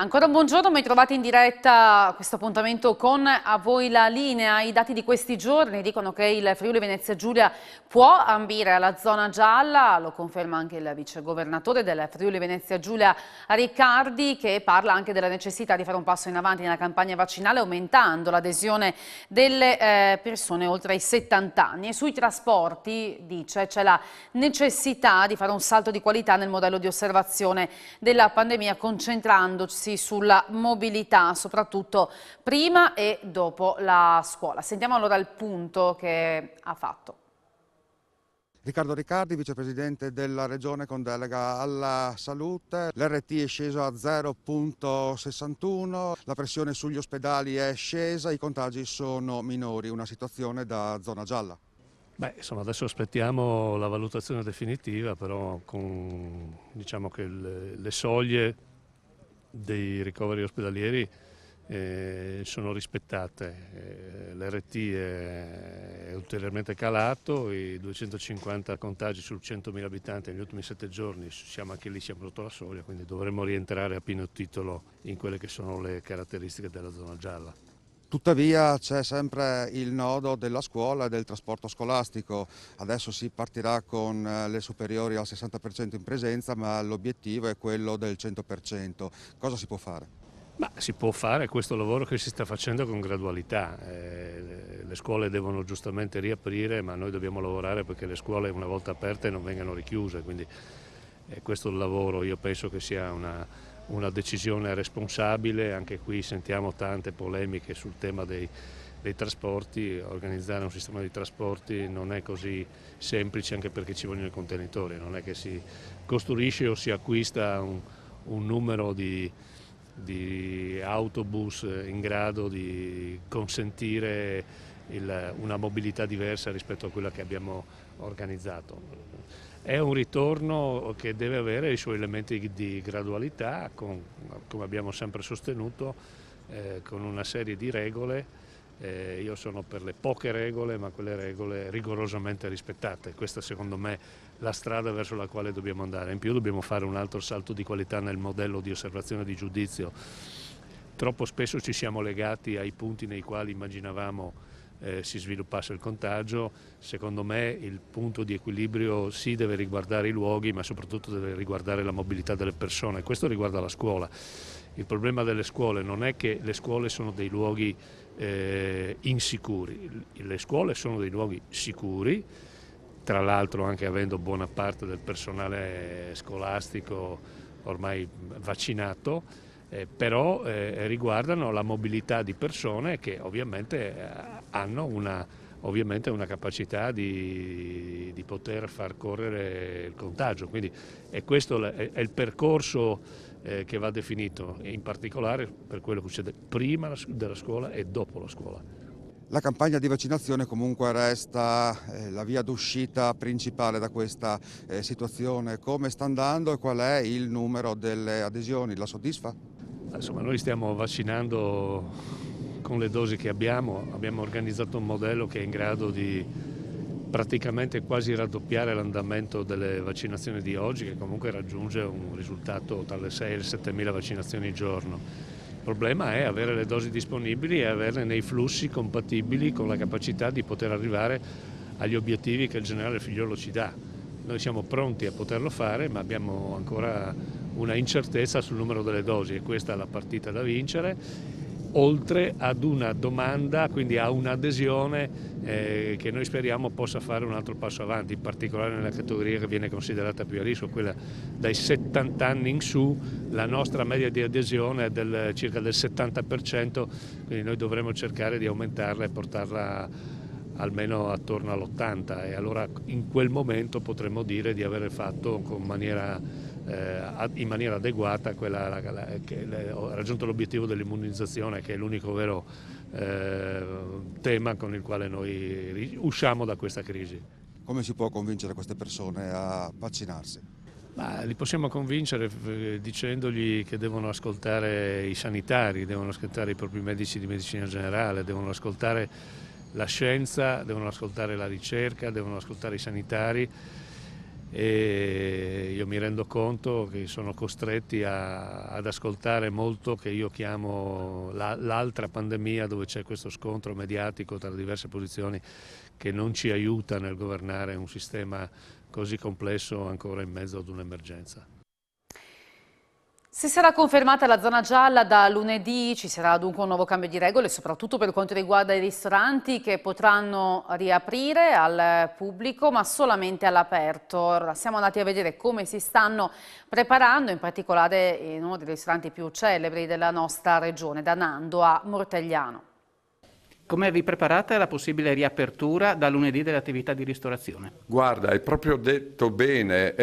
Ancora un buongiorno, ben trovati in diretta a questo appuntamento con A Voi la Linea. I dati di questi giorni dicono che il Friuli Venezia Giulia può ambire alla zona gialla, lo conferma anche il vicegovernatore del Friuli Venezia Giulia Riccardi, che parla anche della necessità di fare un passo in avanti nella campagna vaccinale aumentando l'adesione delle persone oltre i 70 anni. E sui trasporti, dice, c'è la necessità di fare un salto di qualità nel modello di osservazione della pandemia, concentrandosi sulla mobilità, soprattutto prima e dopo la scuola. Sentiamo allora il punto che ha fatto. Riccardo Riccardi, vicepresidente della Regione con delega alla salute. L'RT è sceso a 0,61, la pressione sugli ospedali è scesa, i contagi sono minori, una situazione da zona gialla. Beh, insomma, adesso aspettiamo la valutazione definitiva, però diciamo che le soglie dei ricoveri ospedalieri sono rispettate. L'RT è ulteriormente calato, i 250 contagi su 100.000 abitanti negli ultimi 7 giorni, siamo sotto la soglia, quindi dovremmo rientrare a pieno titolo in quelle che sono le caratteristiche della zona gialla. Tuttavia c'è sempre il nodo della scuola e del trasporto scolastico. Adesso si partirà con le superiori al 60% in presenza, ma l'obiettivo è quello del 100%. Cosa si può fare? Ma si può fare questo lavoro che si sta facendo con gradualità. Le scuole devono giustamente riaprire, ma noi dobbiamo lavorare perché le scuole una volta aperte non vengano richiuse, quindi questo è il lavoro. Io penso che sia una decisione responsabile. Anche qui sentiamo tante polemiche sul tema dei trasporti. Organizzare un sistema di trasporti non è così semplice, anche perché ci vogliono i contenitori, non è che si costruisce o si acquista un numero di autobus in grado di consentire una mobilità diversa rispetto a quella che abbiamo organizzato. È un ritorno che deve avere i suoi elementi di gradualità, come abbiamo sempre sostenuto, con una serie di regole. Io sono per le poche regole, ma quelle regole rigorosamente rispettate. Questa secondo me è la strada verso la quale dobbiamo andare. In più dobbiamo fare un altro salto di qualità nel modello di osservazione e di giudizio. Troppo spesso ci siamo legati ai punti nei quali immaginavamo si sviluppasse il contagio. Secondo me il punto di equilibrio sì deve riguardare i luoghi, ma soprattutto deve riguardare la mobilità delle persone. Questo riguarda la scuola. Il problema delle scuole non è che le scuole sono dei luoghi insicuri, le scuole sono dei luoghi sicuri, tra l'altro anche avendo buona parte del personale scolastico ormai vaccinato, però riguardano la mobilità di persone che ovviamente hanno una capacità di poter far correre il contagio. Quindi questo è il percorso che va definito, in particolare per quello che succede prima della scuola e dopo la scuola. La campagna di vaccinazione comunque resta la via d'uscita principale da questa situazione. Come sta andando e qual è il numero delle adesioni? La soddisfa? Insomma, noi stiamo vaccinando con le dosi che abbiamo organizzato un modello che è in grado di praticamente quasi raddoppiare l'andamento delle vaccinazioni di oggi, che comunque raggiunge un risultato tra le 6 e le 7 mila vaccinazioni al giorno. Il problema è avere le dosi disponibili e averle nei flussi compatibili con la capacità di poter arrivare agli obiettivi che il generale Figliuolo ci dà. Noi siamo pronti a poterlo fare, ma abbiamo ancora una incertezza sul numero delle dosi e questa è la partita da vincere, oltre ad una domanda, quindi a un'adesione che noi speriamo possa fare un altro passo avanti, in particolare nella categoria che viene considerata più a rischio, quella dai 70 anni in su. La nostra media di adesione è circa del 70%, quindi noi dovremo cercare di aumentarla e portarla almeno attorno all'80%, e allora in quel momento potremmo dire di aver fatto in maniera adeguata raggiunto l'obiettivo dell'immunizzazione, che è l'unico vero tema con il quale noi usciamo da questa crisi. Come si può convincere queste persone a vaccinarsi? Li possiamo convincere dicendogli che devono ascoltare i sanitari, devono ascoltare i propri medici di medicina generale, devono ascoltare la scienza, devono ascoltare la ricerca, devono ascoltare i sanitari e io mi rendo conto che sono costretti ad ascoltare molto che io chiamo l'altra pandemia, dove c'è questo scontro mediatico tra diverse posizioni che non ci aiuta nel governare un sistema così complesso ancora in mezzo ad un'emergenza. Se sarà confermata la zona gialla da lunedì, ci sarà dunque un nuovo cambio di regole, soprattutto per quanto riguarda i ristoranti che potranno riaprire al pubblico, ma solamente all'aperto. Ora siamo andati a vedere come si stanno preparando, in particolare in uno dei ristoranti più celebri della nostra regione, da Nando a Mortegliano. Come vi preparate alla possibile riapertura da lunedì delle attività di ristorazione? Guarda, hai proprio detto bene,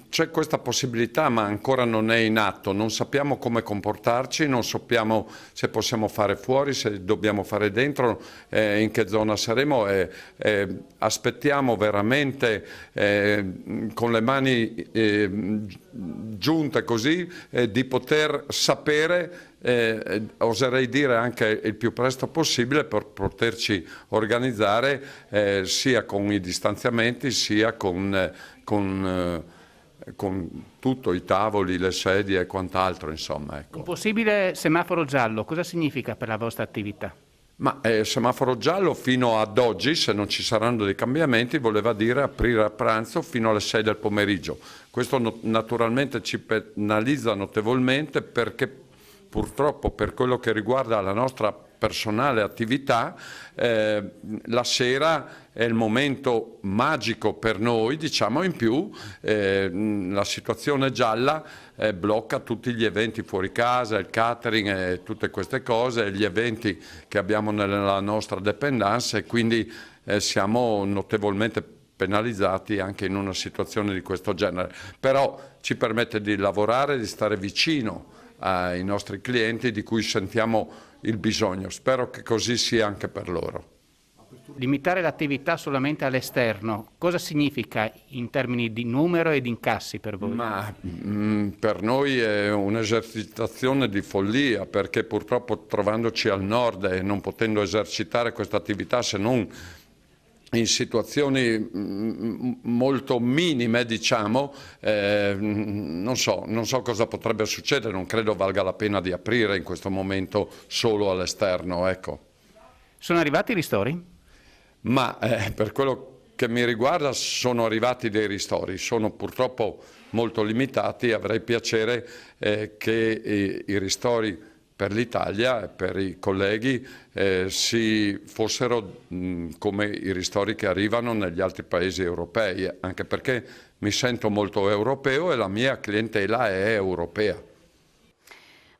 c'è questa possibilità ma ancora non è in atto, non sappiamo come comportarci, non sappiamo se possiamo fare fuori, se dobbiamo fare dentro, in che zona saremo, aspettiamo veramente con le mani giunte così di poter sapere, oserei dire anche il più presto possibile, per poterci organizzare sia con i distanziamenti sia con tutto, i tavoli, le sedie e quant'altro, insomma. Ecco. Un possibile semaforo giallo, cosa significa per la vostra attività? Ma semaforo giallo fino ad oggi, se non ci saranno dei cambiamenti, voleva dire aprire a pranzo fino alle 6 del pomeriggio. Questo naturalmente ci penalizza notevolmente, perché purtroppo per quello che riguarda la nostra personale attività, la sera è il momento magico per noi, diciamo. In più la situazione gialla blocca tutti gli eventi fuori casa, il catering e tutte queste cose, gli eventi che abbiamo nella nostra dependance, e quindi siamo notevolmente penalizzati anche in una situazione di questo genere. Però ci permette di lavorare, di stare vicino ai nostri clienti, di cui sentiamo il bisogno. Spero che così sia anche per loro. Limitare l'attività solamente all'esterno, cosa significa in termini di numero e di incassi per voi? Ma per noi è un'esercitazione di follia, perché purtroppo, trovandoci al nord e non potendo esercitare questa attività se non in situazioni molto minime, diciamo, non so cosa potrebbe succedere. Non credo valga la pena di aprire in questo momento solo all'esterno, ecco. Sono arrivati i ristori? Ma per quello che mi riguarda sono arrivati dei ristori, sono purtroppo molto limitati. Avrei piacere che i ristori per l'Italia e per i colleghi si fossero come i ristori che arrivano negli altri paesi europei, anche perché mi sento molto europeo e la mia clientela è europea.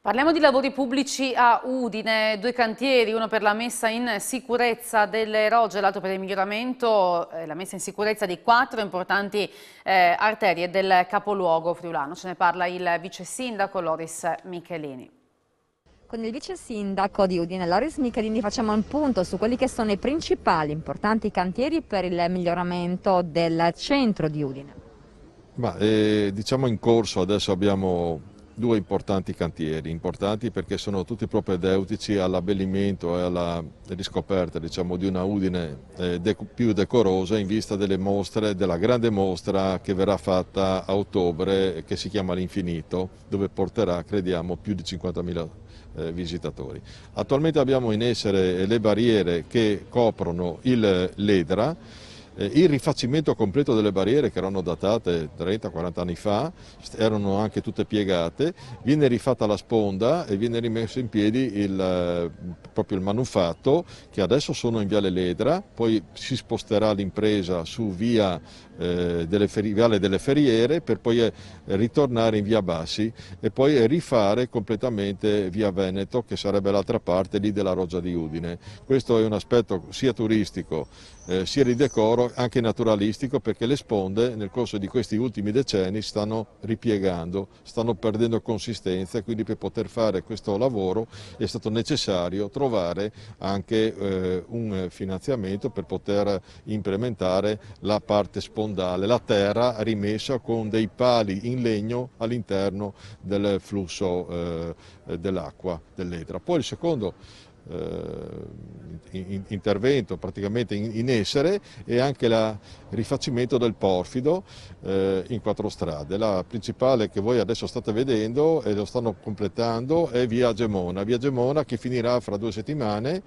Parliamo di lavori pubblici a Udine, 2 cantieri, uno per la messa in sicurezza delle rogge, l'altro per il miglioramento e la messa in sicurezza di 4 importanti arterie del capoluogo friulano. Ce ne parla il vice sindaco Loris Michelini. Con il vice sindaco di Udine, Loris Michelini, facciamo un punto su quelli che sono i principali importanti cantieri per il miglioramento del centro di Udine. Diciamo in corso adesso abbiamo 2 importanti cantieri, importanti perché sono tutti propedeutici all'abbellimento e alla riscoperta, diciamo, di una Udine più decorosa in vista delle mostre, della grande mostra che verrà fatta a ottobre, che si chiama L'Infinito, dove porterà, crediamo, più di 50.000 visitatori. Attualmente abbiamo in essere le barriere che coprono l'Edra, il rifacimento completo delle barriere che erano datate 30-40 anni fa, erano anche tutte piegate, viene rifatta la sponda e viene rimesso in piedi proprio il manufatto, che adesso sono in Viale Ledra, poi si sposterà l'impresa su Viale delle Ferriere per poi ritornare in Via Bassi e poi rifare completamente Via Veneto, che sarebbe l'altra parte lì della Roggia di Udine. Questo è un aspetto sia turistico sia di decoro, anche naturalistico, perché le sponde nel corso di questi ultimi decenni stanno ripiegando, stanno perdendo consistenza, e quindi per poter fare questo lavoro è stato necessario trovare anche un finanziamento per poter implementare la parte spondale, la terra rimessa con dei pali in legno all'interno del flusso dell'acqua dell'Edra. Poi il secondo intervento praticamente in essere, e anche il rifacimento del porfido in 4 strade. La principale che voi adesso state vedendo e lo stanno completando è via Gemona che finirà fra 2 settimane,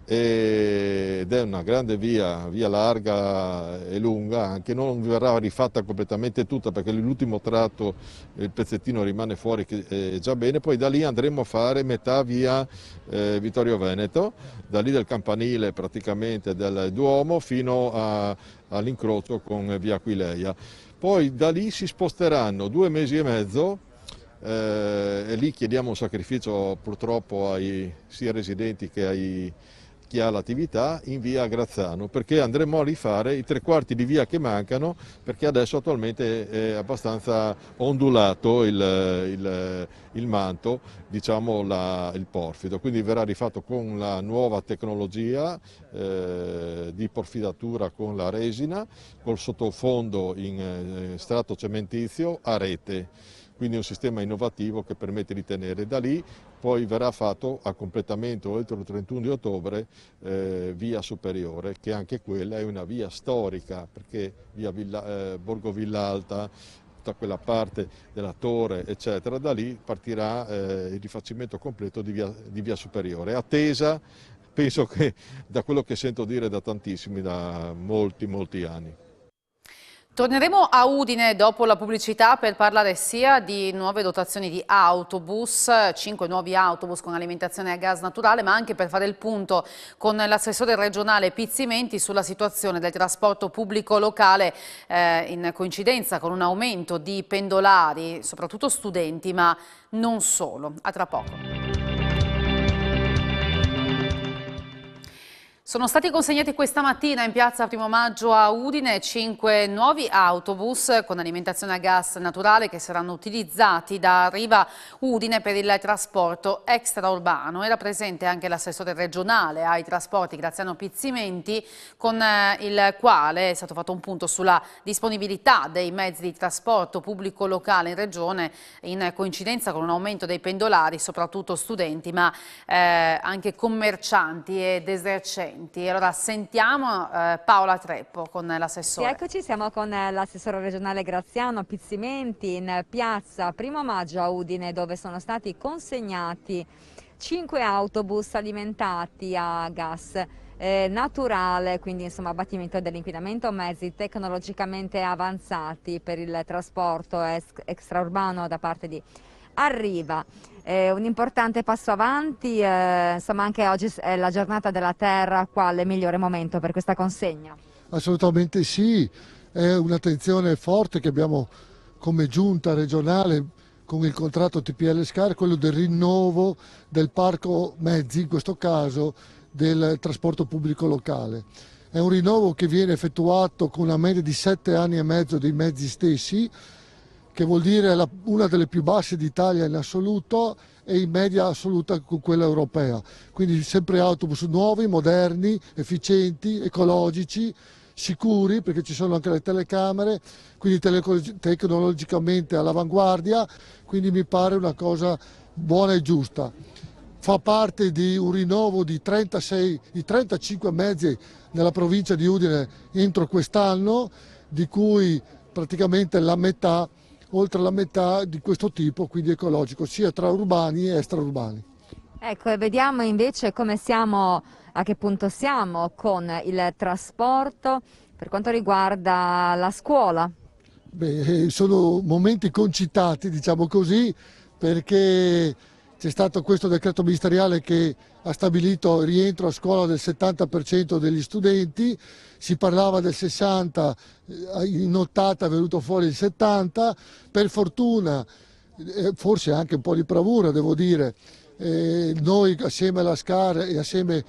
ed è una grande via larga e lunga, anche non verrà rifatta completamente tutta perché l'ultimo tratto, il pezzettino rimane fuori che è già bene. Poi da lì andremo a fare metà via Vittorio Veneto, da lì del campanile praticamente del Duomo fino all'incrocio con via Aquileia. Poi da lì si sposteranno 2 mesi e mezzo, e lì chiediamo un sacrificio purtroppo sia ai residenti che ai chi ha l'attività, in via Grazzano, perché andremo a rifare i 3/4 di via che mancano, perché adesso attualmente è abbastanza ondulato il manto, diciamo il porfido, quindi verrà rifatto con la nuova tecnologia di porfidatura con la resina, col sottofondo in strato cementizio a rete. Quindi un sistema innovativo che permette di tenere. Da lì poi verrà fatto a completamento entro il 31 di ottobre via Superiore, che anche quella è una via storica, perché via Borgo Villalta, tutta quella parte della torre eccetera, da lì partirà il rifacimento completo di via Superiore, attesa, penso che da quello che sento dire da tantissimi, da molti anni. Torneremo a Udine dopo la pubblicità per parlare sia di nuove dotazioni di autobus, 5 nuovi autobus con alimentazione a gas naturale, ma anche per fare il punto con l'assessore regionale Pizzimenti sulla situazione del trasporto pubblico locale in coincidenza con un aumento di pendolari, soprattutto studenti, ma non solo. A tra poco. Sono stati consegnati questa mattina in piazza Primo Maggio a Udine 5 nuovi autobus con alimentazione a gas naturale che saranno utilizzati da Riva Udine per il trasporto extraurbano. Era presente anche l'assessore regionale ai trasporti Graziano Pizzimenti, con il quale è stato fatto un punto sulla disponibilità dei mezzi di trasporto pubblico locale in regione in coincidenza con un aumento dei pendolari, soprattutto studenti, ma anche commercianti ed esercenti. Allora sentiamo Paola Treppo con l'assessore. Sì, eccoci, siamo con l'assessore regionale Graziano Pizzimenti in piazza Primo Maggio a Udine, dove sono stati consegnati 5 autobus alimentati a gas naturale, quindi insomma abbattimento dell'inquinamento, mezzi tecnologicamente avanzati per il trasporto extraurbano da parte di Arriva. Un importante passo avanti, insomma anche oggi è la giornata della terra, quale migliore momento per questa consegna? Assolutamente sì, è un'attenzione forte che abbiamo come giunta regionale con il contratto TPL SCAR, quello del rinnovo del parco mezzi, in questo caso del trasporto pubblico locale. È un rinnovo che viene effettuato con una media di 7 anni e mezzo dei mezzi stessi, che vuol dire una delle più basse d'Italia in assoluto e in media assoluta con quella europea. Quindi sempre autobus nuovi, moderni, efficienti, ecologici, sicuri, perché ci sono anche le telecamere, quindi tecnologicamente all'avanguardia, quindi mi pare una cosa buona e giusta. Fa parte di un rinnovo di 35 mezzi nella provincia di Udine entro quest'anno, di cui praticamente la metà, oltre la metà di questo tipo, quindi ecologico, sia tra urbani e extraurbani. Ecco, e vediamo invece come siamo, a che punto siamo con il trasporto per quanto riguarda la scuola. Beh, sono momenti concitati, diciamo così, perché c'è stato questo decreto ministeriale che ha stabilito il rientro a scuola del 70% degli studenti, si parlava del 60%, in nottata è venuto fuori il 70%, per fortuna, forse anche un po' di bravura devo dire, noi assieme alla SCAR e assieme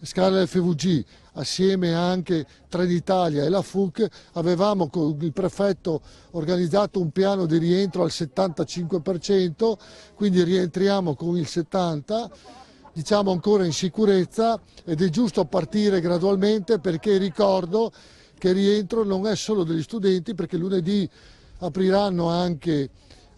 SCAR e FVG, assieme anche Trenitalia e la FUC, avevamo con il prefetto organizzato un piano di rientro al 75%, quindi rientriamo con il 70%, diciamo ancora in sicurezza, ed è giusto partire gradualmente, perché ricordo che il rientro non è solo degli studenti, perché lunedì apriranno anche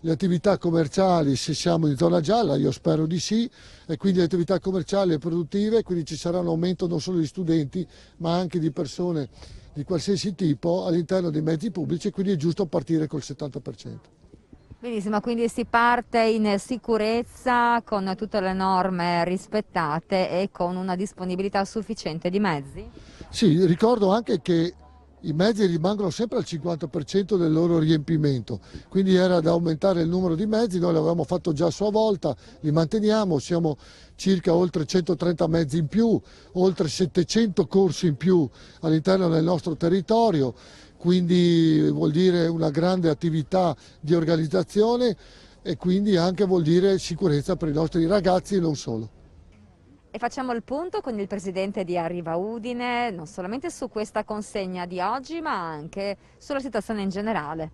le attività commerciali, se siamo in zona gialla, io spero di sì, e quindi le attività commerciali e produttive, quindi ci sarà un aumento non solo di studenti ma anche di persone di qualsiasi tipo all'interno dei mezzi pubblici, quindi è giusto partire col 70%. Benissimo, quindi si parte in sicurezza con tutte le norme rispettate e con una disponibilità sufficiente di mezzi? Sì, ricordo anche che i mezzi rimangono sempre al 50% del loro riempimento, quindi era da aumentare il numero di mezzi, noi l'avevamo fatto già a sua volta, li manteniamo, siamo circa oltre 130 mezzi in più, oltre 700 corsi in più all'interno del nostro territorio, quindi vuol dire una grande attività di organizzazione e quindi anche vuol dire sicurezza per i nostri ragazzi e non solo. E facciamo il punto con il presidente di Arriva Udine, non solamente su questa consegna di oggi, ma anche sulla situazione in generale.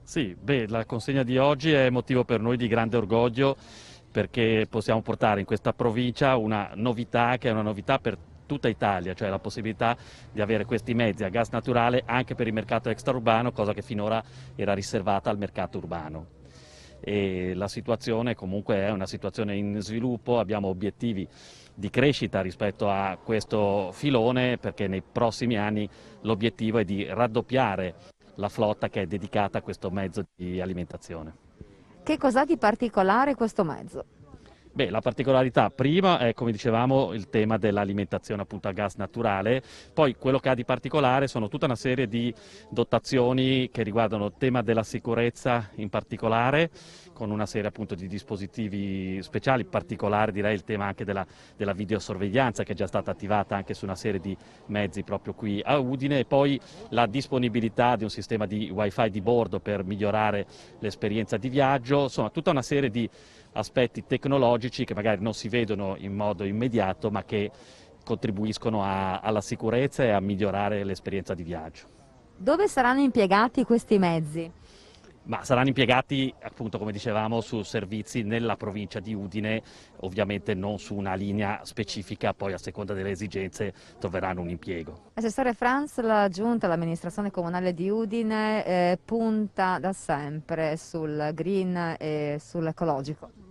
Sì, la consegna di oggi è motivo per noi di grande orgoglio perché possiamo portare in questa provincia una novità che è una novità per tutta Italia, cioè la possibilità di avere questi mezzi a gas naturale anche per il mercato extraurbano, cosa che finora era riservata al mercato urbano. E la situazione comunque è una situazione in sviluppo, abbiamo obiettivi di crescita rispetto a questo filone perché nei prossimi anni l'obiettivo è di raddoppiare la flotta che è dedicata a questo mezzo di alimentazione. Che cos'ha di particolare questo mezzo? La particolarità prima è, come dicevamo, il tema dell'alimentazione appunto a gas naturale, poi quello che ha di particolare sono tutta una serie di dotazioni che riguardano il tema della sicurezza in particolare, con una serie appunto di dispositivi speciali, in particolare direi il tema anche della videosorveglianza che è già stata attivata anche su una serie di mezzi proprio qui a Udine, e poi la disponibilità di un sistema di wifi di bordo per migliorare l'esperienza di viaggio, insomma tutta una serie di aspetti tecnologici che magari non si vedono in modo immediato ma che contribuiscono alla sicurezza e a migliorare l'esperienza di viaggio. Dove saranno impiegati questi mezzi? Ma saranno impiegati appunto come dicevamo su servizi nella provincia di Udine, ovviamente non su una linea specifica, poi a seconda delle esigenze troveranno un impiego. Assessore Franz, la Giunta, l'amministrazione comunale di Udine punta da sempre sul green e sull'ecologico.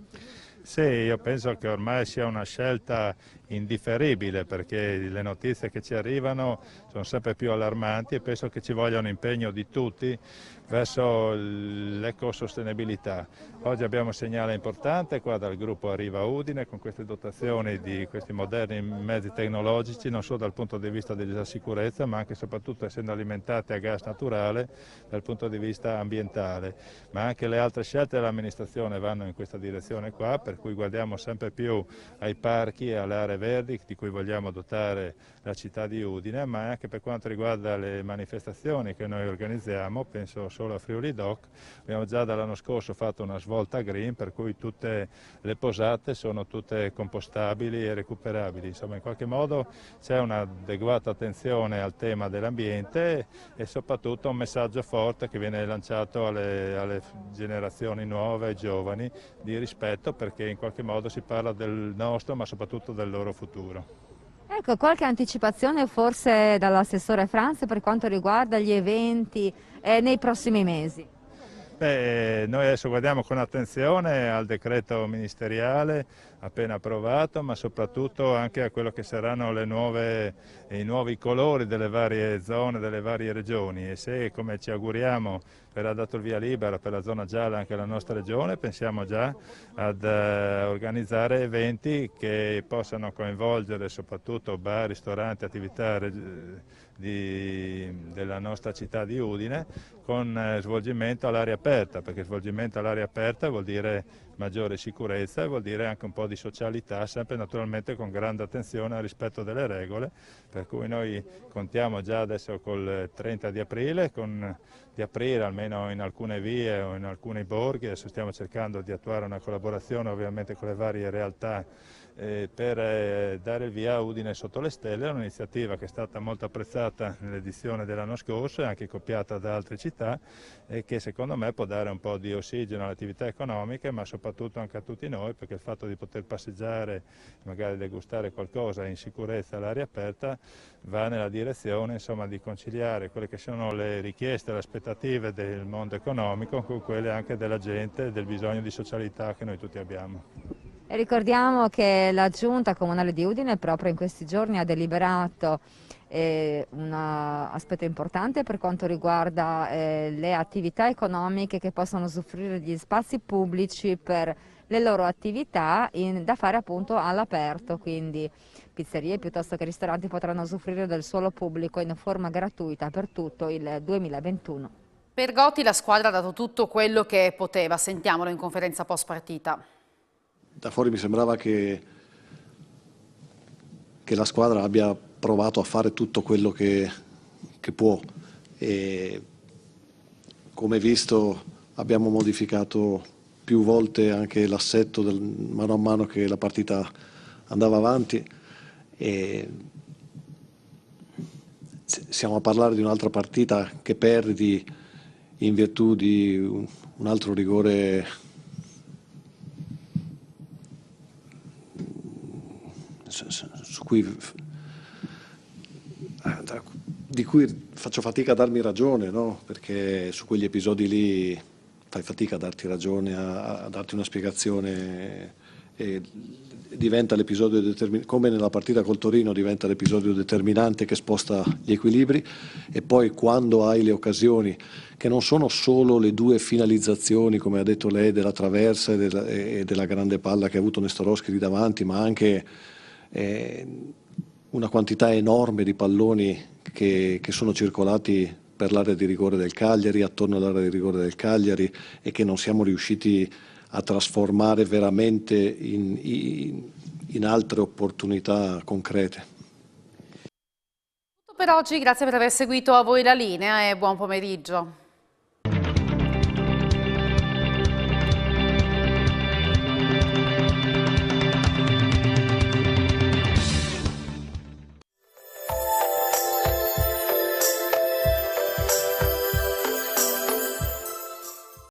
Sì, io penso che ormai sia una scelta indifferibile perché le notizie che ci arrivano sono sempre più allarmanti e penso che ci voglia un impegno di tutti verso l'ecosostenibilità. Oggi abbiamo un segnale importante qua dal gruppo Arriva Udine con queste dotazioni di questi moderni mezzi tecnologici, non solo dal punto di vista della sicurezza ma anche e soprattutto essendo alimentati a gas naturale dal punto di vista ambientale, ma anche le altre scelte dell'amministrazione vanno in questa direzione qua, per cui guardiamo sempre più ai parchi e alle aree verdi di cui vogliamo dotare la città di Udine, ma anche per quanto riguarda le manifestazioni che noi organizziamo, penso solo a Friuli Doc, abbiamo già dall'anno scorso fatto una svolta green per cui tutte le posate sono tutte compostabili e recuperabili, insomma in qualche modo c'è un'adeguata attenzione al tema dell'ambiente e soprattutto un messaggio forte che viene lanciato alle generazioni nuove e giovani di rispetto perché in qualche modo si parla del nostro ma soprattutto del loro futuro. Ecco, qualche anticipazione forse dall'assessore Franz per quanto riguarda gli eventi nei prossimi mesi? Noi adesso guardiamo con attenzione al decreto ministeriale appena approvato, ma soprattutto anche a quello che saranno i nuovi colori delle varie zone, delle varie regioni e se, come ci auguriamo, verrà dato il via libera per la zona gialla anche la nostra regione, pensiamo già ad organizzare eventi che possano coinvolgere soprattutto bar, ristoranti, attività della nostra città di Udine con svolgimento all'aria aperta, perché svolgimento all'aria aperta vuol dire maggiore sicurezza e vuol dire anche un po' di socialità, sempre naturalmente con grande attenzione al rispetto delle regole, per cui noi contiamo già adesso col 30 di aprile di aprire almeno in alcune vie o in alcuni borghi, adesso stiamo cercando di attuare una collaborazione ovviamente con le varie realtà per dare il via a Udine sotto le stelle. È un'iniziativa che è stata molto apprezzata nell'edizione dell'anno scorso e anche copiata da altre città, e che secondo me può dare un po' di ossigeno alle attività economiche, ma soprattutto anche a tutti noi, perché il fatto di poter passeggiare, magari degustare qualcosa in sicurezza all'aria aperta, va nella direzione, insomma, di conciliare quelle che sono le richieste e le aspettative del mondo economico con quelle anche della gente, del bisogno di socialità che noi tutti abbiamo. E ricordiamo che la Giunta Comunale di Udine proprio in questi giorni ha deliberato un aspetto importante per quanto riguarda le attività economiche che possono usufruire di spazi pubblici per le loro attività da fare appunto all'aperto, quindi pizzerie piuttosto che ristoranti potranno usufruire del suolo pubblico in forma gratuita per tutto il 2021. Per Gotti la squadra ha dato tutto quello che poteva, sentiamolo in conferenza post partita. Da fuori mi sembrava che la squadra abbia provato a fare tutto quello che può, e come visto abbiamo modificato più volte anche l'assetto mano a mano che la partita andava avanti, e siamo a parlare di un'altra partita che perdi in virtù di un altro rigore di cui faccio fatica a darmi ragione, no? Perché su quegli episodi lì fai fatica a darti ragione, a darti una spiegazione, e diventa l'episodio come nella partita col Torino diventa l'episodio determinante che sposta gli equilibri, e poi quando hai le occasioni che non sono solo le due finalizzazioni, come ha detto lei, della traversa e della grande palla che ha avuto Nestorowski lì davanti, ma anche una quantità enorme di palloni che sono circolati per l'area di rigore del Cagliari, attorno all'area di rigore del Cagliari, e che non siamo riusciti a trasformare veramente in altre opportunità concrete. Tutto per oggi, grazie per aver seguito A Voi la Linea e buon pomeriggio.